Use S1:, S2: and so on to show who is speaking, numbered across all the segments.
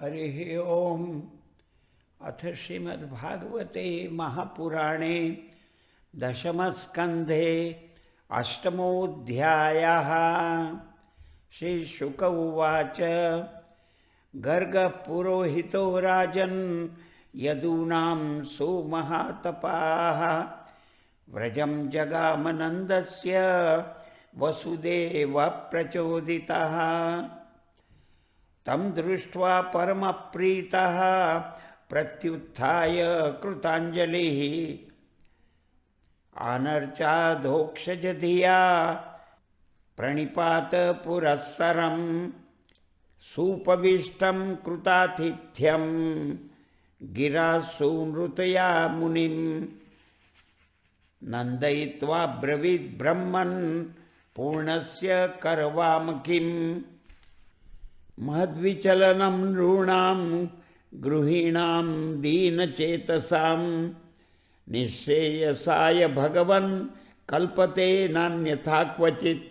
S1: हरिः ओम। अथ श्रीमद्भागवते महापुराणे दशमस्कन्धे अष्टमोऽध्यायः। श्रीशुक उवाच। गर्गः पुरोहितो राजन् यदूनां सुमहातपाः व्रजं जगामनन्दस्य वसुदेवः प्रचोदितः। तं दृष्ट्वा परमप्रीतः प्रत्युत्थाय कृताञ्जलिः आनर्चाधोक्षजधिया प्रणिपात पुरःसरं सुपविष्टं कृतातिथ्यं गिरा सुनृतया मुनिं नन्दयित्वा ब्रवीद् ब्रह्मन् पूर्णस्य करवाम किम्। महद्विचलनं नॄणां गृहीणां दीनचेतसां निःश्रेयसाय भगवन् कल्पते नान्यथा क्वचित्।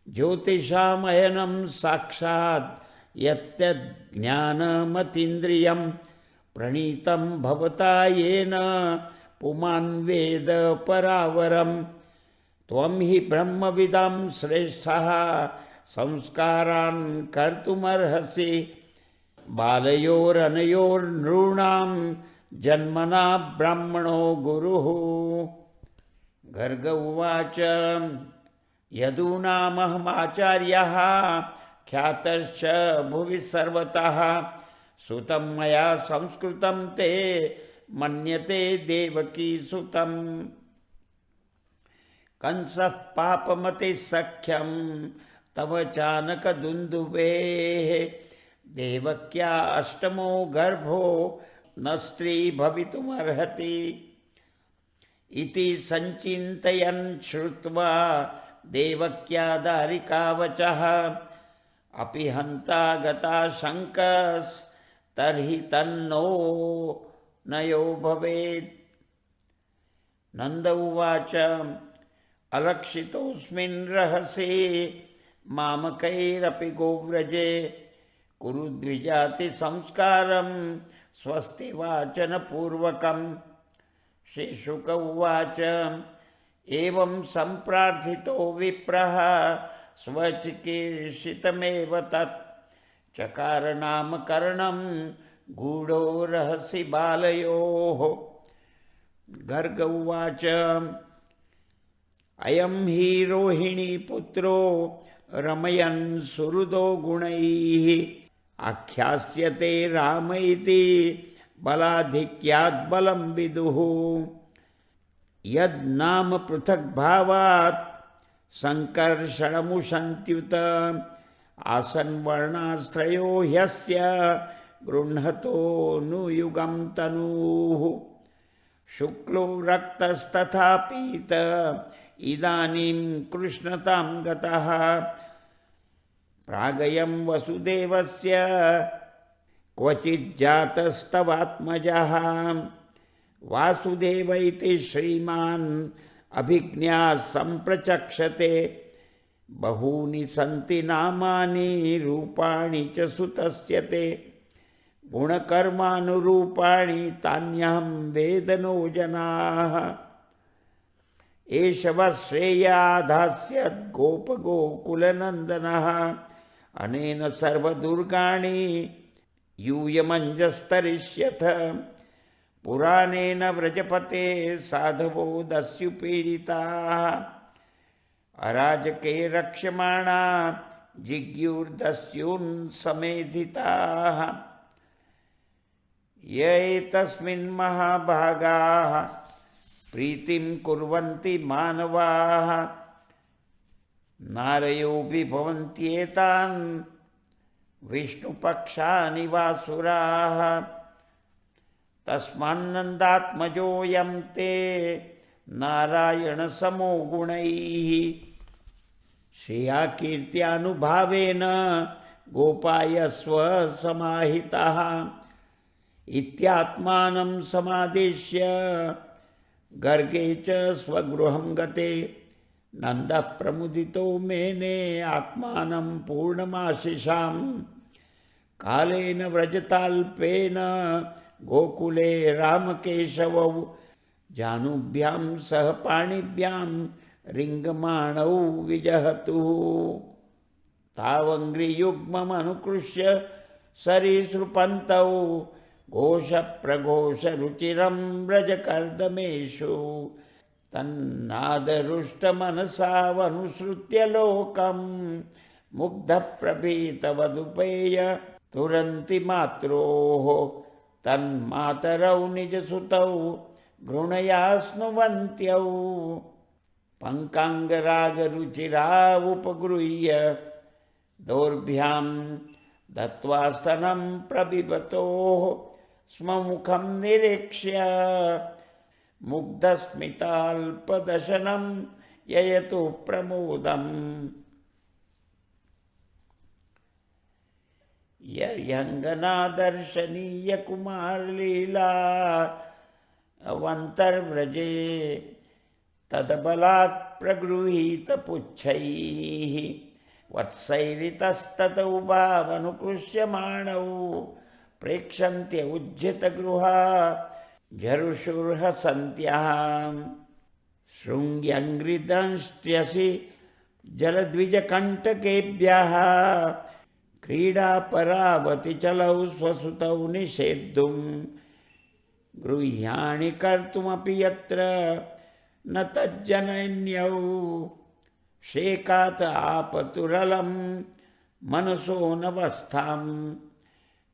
S1: ज्योतिषामयनं साक्षात् यत्तज्ज्ञानमतीन्द्रियं प्रणीतं भवता येन पुमान् वेद परावरम्। त्वं हि ब्रह्मविदां श्रेष्ठः संस्कारान् कर्तुमर्हसि बालयोरनयोर्नॄणां जन्मना ब्राह्मणो गुरुः। गर्ग उवाच। यदूनामहमाचार्यः ख्यातश्च भुवि सर्वतः सुतं मया संस्कृतं ते मन्यते देवकी सुतम्। कंसः पापमतिः सख्यं तव चानकदुन्दुभेः देवक्या अष्टमो गर्भो न स्त्री भवितुमर्हति इति संचिन्तयन् श्रुत्वा देवक्या दारिकावचः अपि हन्ता गता शङ्कस्तर्हि तन्नो नयो भवेत्। नन्द उवाच। अलक्षितोऽस्मिन् रहसि मामकैरपि गोव्रजे कुरु द्विजाति संस्कारं स्वस्ति वाचनपूर्वकम्। श्रीशुक उवाच। एवं सम्प्रार्थितो विप्रः स्वचिकीर्षितमेव तत् चकार नामकरणं गूढो रहसि बालयोः। गर्ग उवाच। अयं हि रोहिणीपुत्रो रमयन् सुहृदो गुणैः आख्यास्यते राम इति बलाधिक्यात् बलं विदुः। यद्नाम पृथग्भावात् सङ्कर्षणमुशन्त्युत आसन् वर्णाश्रयो ह्यस्य गृह्णतो नुयुगं तनूः। शुक्लो रक्तस्तथा पीत इदानीं कृष्णतां गतः प्रागयं वसुदेवस्य क्वचिज्जातस्तवात्मजः वासुदेव इति श्रीमान् अभिज्ञात् सम्प्रचक्षते बहूनि सन्ति नामानि रूपाणि च सुतस्य ते गुणकर्मानुरूपाणि तान्यहं वेद नो जनाः। एष वः श्रेयाधास्यद् गोपगोकुलनन्दनः अनेन सर्वदुर्गाणि यूयमञ्जस्तरिष्यथ पुराणेन व्रजपते साधवो दस्युपीडिताः अराजके रक्ष्यमाणा जिज्ञुर्दस्यून् समेधिताः। य एतस्मिन् महाभागाः प्रीतिं कुर्वन्ति मानवाः नारयोऽपि भवन्त्येतान् विष्णुपक्षानि वासुराः तस्मान्नन्दात्मजोऽयं ते नारायणसमो गुणैः श्रिया कीर्त्यानुभावेन गोपायस्व समाहितः इत्यात्मानं समादिश्य गर्गे च स्वगृहं गते नंद प्रमुदितो मेने आत्मानं पूर्णमाशिषां कालेन व्रजताल्पेन गोकुले रामकेशवौ जानुभ्यां सह पाणिभ्यां रिङ्गमाणौ विजहतुः तावङ्घ्रियुग्ममनुकृष्य सरीसृपन्तौ घोषप्रघोषरुचिरं व्रजकर्दमेषु तन्नादरुष्टमनसावनुसृत्य लोकम् मुग्धप्रभीतवदुपेय तुरन्ति मात्रोः तन्मातरौ निजसुतौ घृणया स्नुवन्त्यौ पङ्काङ्गरागरुचिरा उपगृह्य दोर्भ्यां दत्त्वा स्तनं प्रबिभतोः स्म मुखं निरीक्ष्य मुग्धस्मिताल्पदशनं ययतु प्रमोदम् यर्यङ्गनादर्शनीयकुमारलीला अवन्तर्व्रजे तदबलात् प्रगृहीतपुच्छैः वत्सैरितस्ततौ भावनुकृष्यमाणौ प्रेक्षन्त्य उज्झितगृहा झरुषुर्हसन्त्यः शृङ्ग्यङ्घ्रिदंष्ट्यसि जलद्विजकण्टकेभ्यः क्रीडापरावतिचलौ स्वसुतौ निषेद्धुं गृह्याणि कर्तुमपि यत्र न तज्जनन्यौ शेकात आपतुरलं मनसो नवस्थां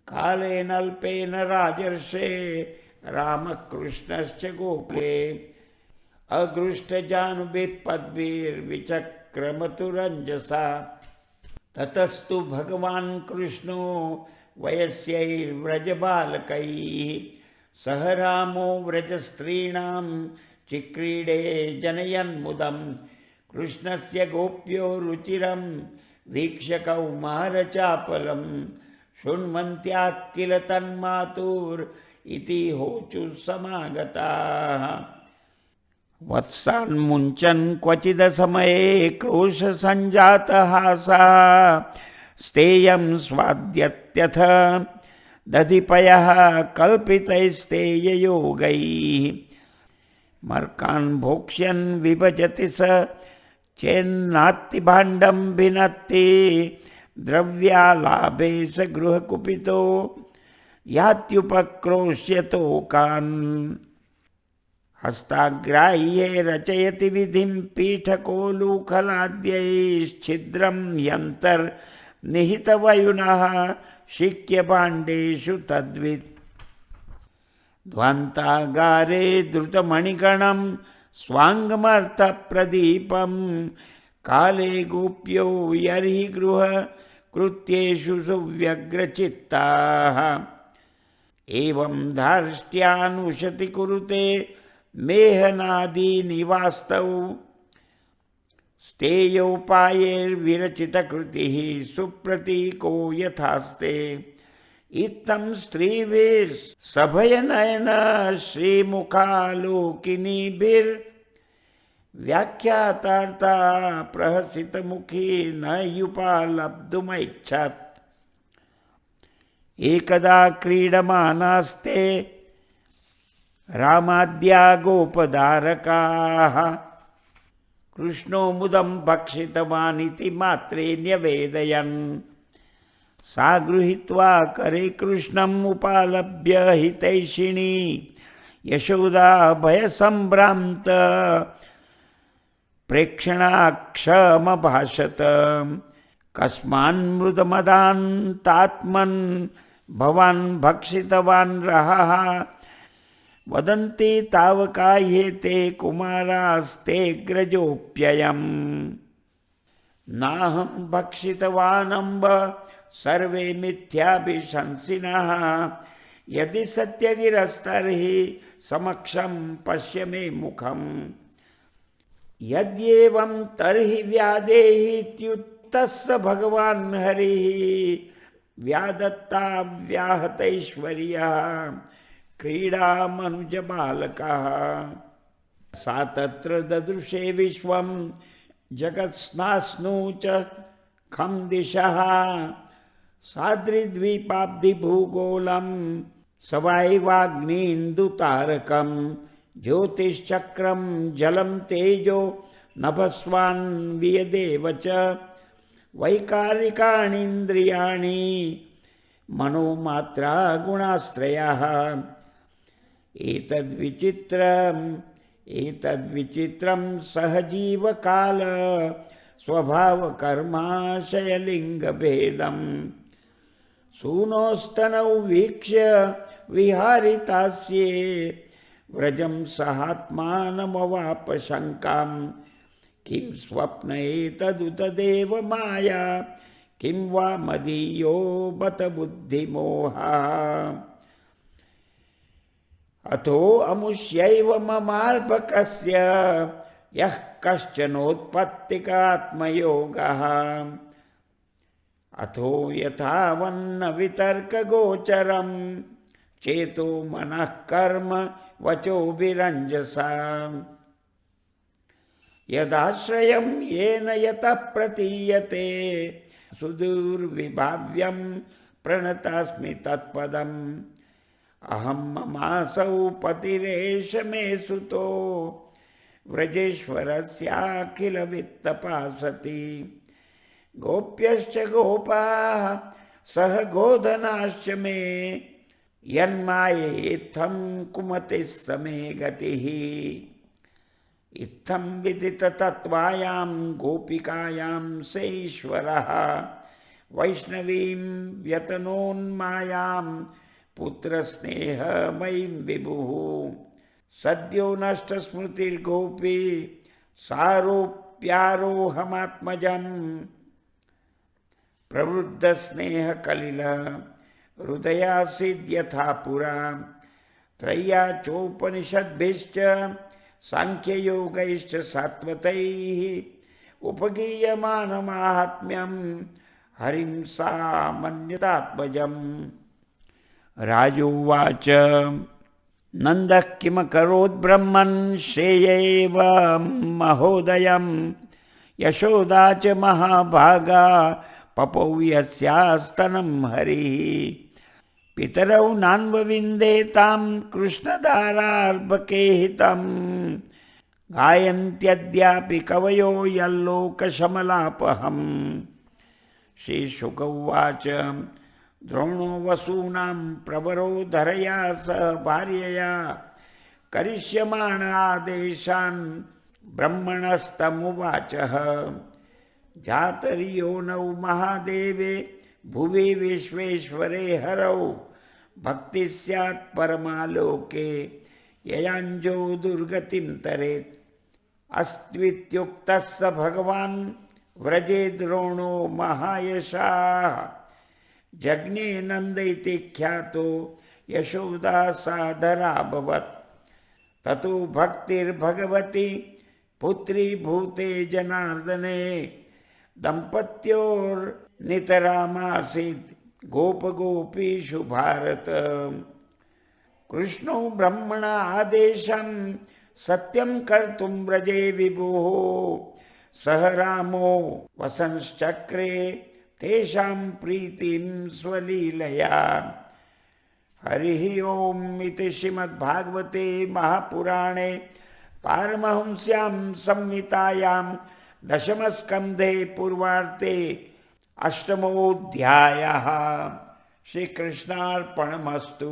S1: कालेनाल्पेन राजर्षे रामकृष्णश्च गोकुले अगृष्टजानुभिः पद्भिर्विचक्रमतुरञ्जसा ततस्तु भगवान् कृष्णो वयस्यैर्व्रजबालकैः सह रामो व्रजस्त्रीणां चिक्रीडे जनयन्मुदं कृष्णस्य गोप्यो रुचिरं वीक्ष्य कौमारचापलं शृण्वन्त्याः किल तन्मातुरिति होचुः समागताः वत्सान्मुञ्चन् क्वचिदसमये क्रोशसञ्जातहासा स्तेयं स्वाद्यत्यथ दधिपयः कल्पितैस्तेययोगैः मर्कान् भोक्ष्यन् विभजति स चेन्नात्तिभाण्डं भिनत्ति द्रव्यालाभे स गृहकुपितो यात्युपक्रोश्यतोकान् हस्ताग्राह्ये रचयति विधिं पीठकोलूखलाद्यैश्छिद्रं ह्यन्तर्निहितवयुनः शिक्यभाण्डेषु तद्वित् ध्वान्तागारे द्रुतमणिगणं स्वाङ्गमर्थप्रदीपं काले गोप्यो यर्हि गृहकृत्येषु सुव्यग्रचित्ताः एवं धार्ष्ट्यानुशति कुरुते मेहनादीनिवास्तौ स्तेयोपायैर्विरचितकृतिः सुप्रतीको यथास्ते इत्थं स्त्रीभिः सभयनयन श्रीमुखालोकिनीभिर्व्याख्यातार्ता प्रहसितमुखी न युपालब्धुमैच्छत् एकदा क्रीडमानास्ते रामाद्या गोपदारकाः कृष्णो मुदं भक्षितवानिति मात्रे न्यवेदयन् सा गृहीत्वा करे कृष्णम् उपालभ्य हितैषिणी यशोदा भयसम्भ्रान्त प्रेक्षणाक्षमभाषत कस्मान्मृतमदान्तात्मन् भवान् भक्षितवान् रहः वदन्ति तावकाह्येते कुमारास्तेऽग्रजोऽप्ययम् नाहं भक्षितवानम्ब सर्वे मिथ्याभिशंसिनः यदि सत्यगिरस्तर्हि समक्षं पश्य मे मुखम् यद्येवं तर्हि व्यादेहीत्युत्तस्य भगवान् हरिः व्यादत्ता व्याहतैश्वर्यः क्रीडामनुजबालकः सा तत्र ददृशे विश्वं जगत्स्नास्नु च खं दिशः साद्रिद्वीपाब्धिभूगोलम् सवायवाग्नीन्दुतारकम् ज्योतिश्चक्रं जलं तेजो नभस्वान् वियदेव च वैकारिकाणीन्द्रियाणि मनोमात्रा गुणाश्रयः एतद्विचित्रं सहजीवकाल स्वभावकर्माशयलिङ्गभेदम् सूनोस्तनौ वीक्ष्य विहारितास्ये व्रजं सहात्मानमवाप शङ्काम् किं स्वप्न एतदुत देव माया किं वा मदीयो बत बुद्धिमोहः अथो अमुष्यैव ममाल्पकस्य यः कश्चनोत्पत्तिकात्मयोगः अथो यथावन्न वितर्कगोचरं चेतो मनः कर्म वचोभिरञ्जसा यदाश्रयं येन यतः प्रतीयते सुदूरविभाव्यं प्रणतास्मि तत्पदम् अहं ममासौ पतिरेष मे सुतो व्रजेश्वरस्याखिलवित्तपासति गोप्यश्च गोपाः सह गोधनाश्च मे यन्मायेत्थं कुमतिः समे गतिः इत्थं विदिततत्त्वायां गोपिकायां सेश्वरः वैष्णवीं व्यतनोन्मायां पुत्रस्नेहमयीं विभुः सद्यो नष्टस्मृतिर्गोपी सारोप्यारोहमात्मजम् प्रवृद्धस्नेहकलिलः हृदयासीद्यथा पुरा त्रय्या चोपनिषद्भिश्च सांख्ययोगैश्च सात्वतैः उपगीयमानमाहात्म्यं हरिं सा मन्यतात्मजम् राजोवाच नन्दः किमकरोत् ब्रह्मन् श्रेयैव महोदयम् यशोदा च महाभागा पपौ यस्यास्तनं हरिः पितरौ नान्वविन्देतां कृष्णधारार्भके हितं गायन्त्यद्यापि कवयो यल्लोकशमलापहम् श्रीशुक उवाच द्रोणो वसूनां प्रवरो धरया सह भार्यया करिष्यमाण आदेशान् ब्रह्मणस्तमुवाचः जातर्योनौ महादेवे भुवि विश्वेश्वरे हरौ भक्ति स्यात् परमालोके ययाञ्जो दुर्गतिं तरेत् अस्त्वित्युक्तः स भगवान् व्रजे द्रोणो महायशाः जज्ञे नन्द इति ख्यातो यशोदा सादराभवत् ततो भक्तिर्भगवती पुत्री भूते जनार्दने दम्पत्योर्नितरामासीत् गोपगोपीषु भारत कृष्णो ब्रह्मण आदेशं सत्यं कर्तुं व्रजे विभुः सह रामो वसंश्चक्रे तेषां प्रीतिं स्वलीलया हरिः ओम् इति श्रीमद्भागवते महापुराणे पारमहंस्यां संहितायां दशमस्कन्धे पूर्वार्धे अष्टमोऽध्यायः। श्रीकृष्णार्पणमस्तु।